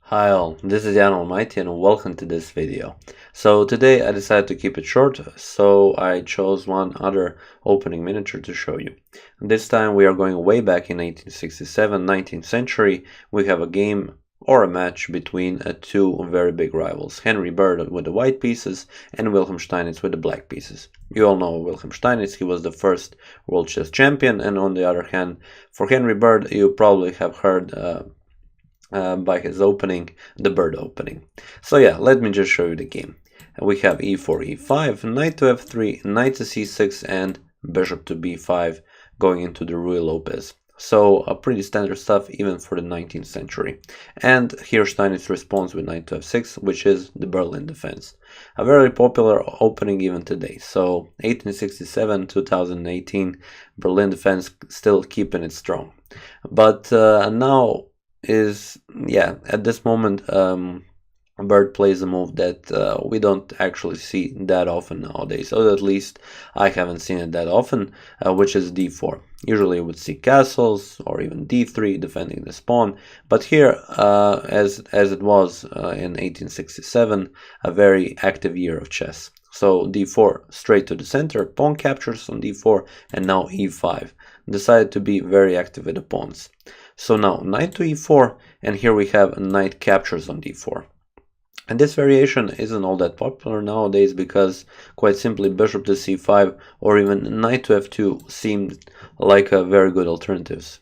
Hi all, this is Allmighty and welcome to this video. So today I decided to keep it short, so I chose one other opening miniature to show you. This time we are going way back in 1867, 19th century. We have a game or a match between two very big rivals, Henry Bird with the white pieces and Wilhelm Steinitz with the black pieces. You all know Wilhelm Steinitz, he was the first world chess champion, and on the other hand, for Henry Bird, you probably have heard by his opening, the bird opening. So yeah, let me just show you the game. We have e4, e5, knight to f3, knight to c6, and bishop to b5 going into the Ruy Lopez. So pretty standard stuff even for the 19th century. And here Steinitz responds with knight to f6, which is the Berlin defense. A very popular opening even today. So 1867, 2018, Berlin defense still keeping it strong. But now at this moment Bird plays a move that we don't actually see that often nowadays, or at least I haven't seen it that often, which is d4. Usually you would see castles or even d3 defending the pawn, but here as it was in 1867, a very active year of chess. So d4 straight to the center, pawn captures on d4, and now e5 decided to be very active with the pawns. So now knight to e4, and here we have knight captures on d4. And this variation isn't all that popular nowadays because, quite simply, bishop to c5 or even knight to f2 seemed like a very good alternatives.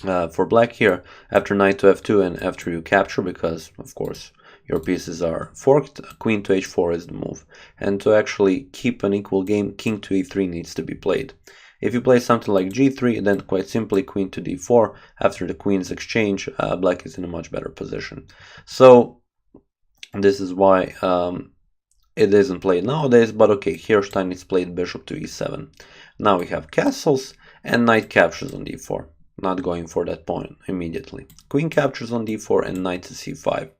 For black here, after knight to f2 and after you capture, because of course your pieces are forked, queen to h4 is the move. And to actually keep an equal game, king to e3 needs to be played. If you play something like g3, then quite simply queen to d4, after the queens exchange, black is in a much better position. So this is why it isn't played nowadays, but okay, here Steinitz played bishop to e7. Now we have castles and knight captures on d4, not going for that pawn immediately. Queen captures on d4 and knight to c5.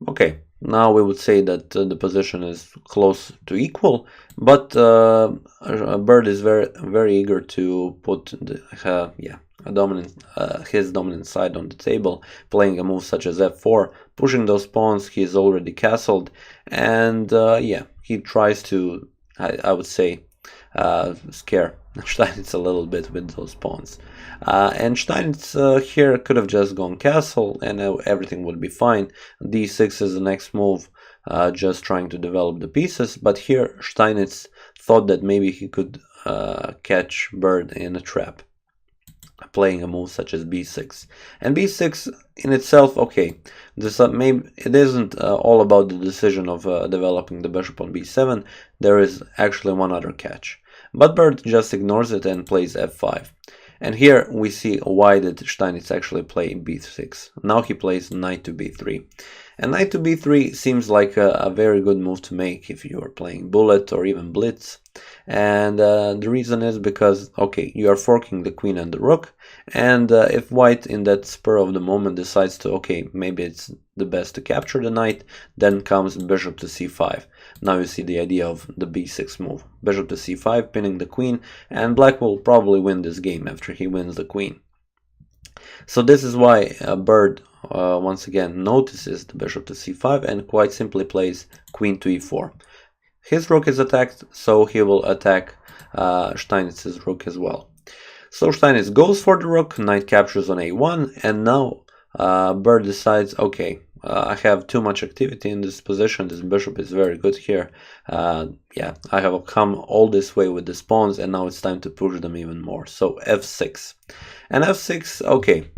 Okay, now we would say that the position is close to equal, but Bird is very eager to put his dominant side on the table, playing a move such as f4, pushing those pawns. He is already castled, and he tries to, I would say, scare Steinitz a little bit with those pawns. And Steinitz here could have just gone castle and everything would be fine. d6 is the next move, just trying to develop the pieces. But here Steinitz thought that maybe he could catch Bird in a trap, playing a move such as b6. And b6 in itself, okay, this maybe it isn't all about the decision of developing the bishop on b7. There is actually one other catch. But Bird just ignores it and plays f5. And here we see why did Steinitz actually play b6. Now he plays knight to b3. And knight to b3 seems like a very good move to make if you are playing bullet or even blitz. And the reason is because, okay, you are forking the queen and the rook, and if white in that spur of the moment decides to, okay, maybe it's the best to capture the knight, then comes bishop to c5. Now you see the idea of the b6 move. Bishop to c5, pinning the queen, and black will probably win this game after he wins the queen. So this is why Bird once again notices the bishop to c5 and quite simply plays queen to e4. His rook is attacked, so he will attack Steinitz's rook as well. So Steinitz goes for the rook, knight captures on a1, and now Bird decides, okay, I have too much activity in this position, this bishop is very good here. I have come all this way with these pawns, and now it's time to push them even more. So f6. And f6, okay,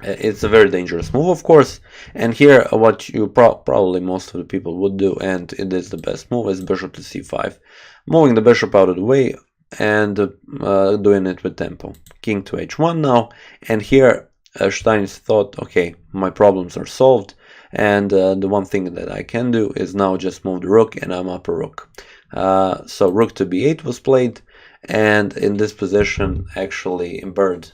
it's a very dangerous move, of course, and here what you probably most of the people would do, and it is the best move, is bishop to c5, moving the bishop out of the way and doing it with tempo. King to h1 now, and here Steinitz thought, okay, my problems are solved, and the one thing that I can do is now just move the rook, and I'm up a rook. So rook to b8 was played, and in this position actually Bird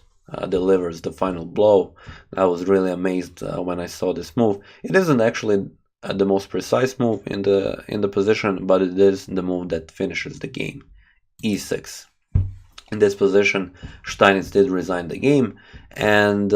delivers the final blow. I was really amazed when I saw this move. It isn't actually the most precise move in the position, but it is the move that finishes the game. e6. In this position, Steinitz did resign the game, and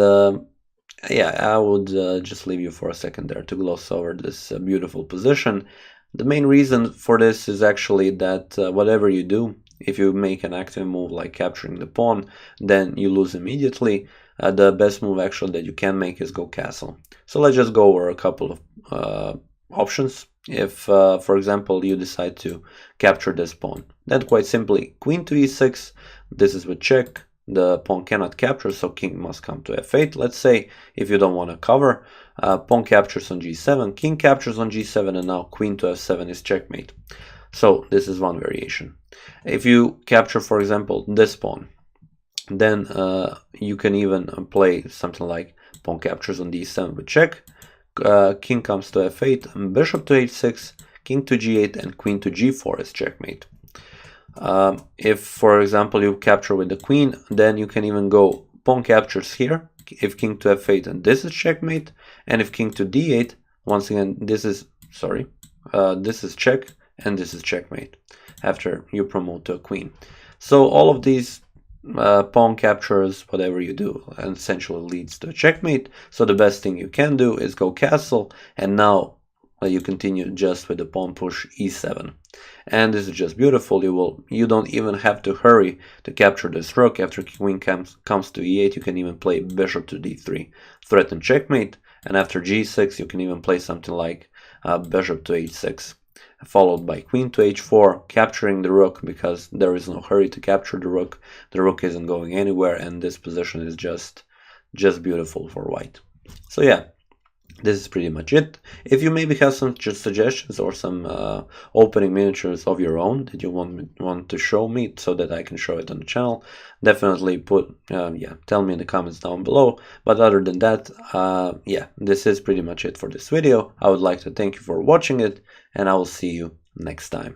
Yeah, I would just leave you for a second there to gloss over this beautiful position. The main reason for this is actually that whatever you do, if you make an active move like capturing the pawn, then you lose immediately. The best move actually that you can make is go castle. So let's just go over a couple of options. If, for example, you decide to capture this pawn, then quite simply queen to e6, this is with check. The pawn cannot capture, so king must come to f8. Let's say if you don't want to cover, pawn captures on g7, king captures on g7, and now queen to f7 is checkmate. So this is one variation. If you capture, for example, this pawn, then you can even play something like pawn captures on d7 with check, king comes to f8, bishop to h6, king to g8, and queen to g4 is checkmate. If, for example, you capture with the queen, then you can even go pawn captures here, if king to f8, and this is checkmate, and if king to d8, once again, this is check, and this is checkmate, after you promote to a queen. So all of these pawn captures, whatever you do, and essentially leads to a checkmate. So the best thing you can do is go castle, and now you continue just with the pawn push e7, and this is just beautiful. You don't even have to hurry to capture this rook. After queen comes to e8, you can even play bishop to d3, threaten checkmate, and after g6 you can even play something like bishop to h6, followed by queen to h4, capturing the rook because there is no hurry to capture the rook. The rook isn't going anywhere, and this position is just beautiful for white. So yeah, this is pretty much it. If you maybe have some suggestions or some opening miniatures of your own that you want to show me so that I can show it on the channel, definitely tell me in the comments down below. But other than that, yeah, this is pretty much it for this video. I would like to thank you for watching it, and I will see you next time.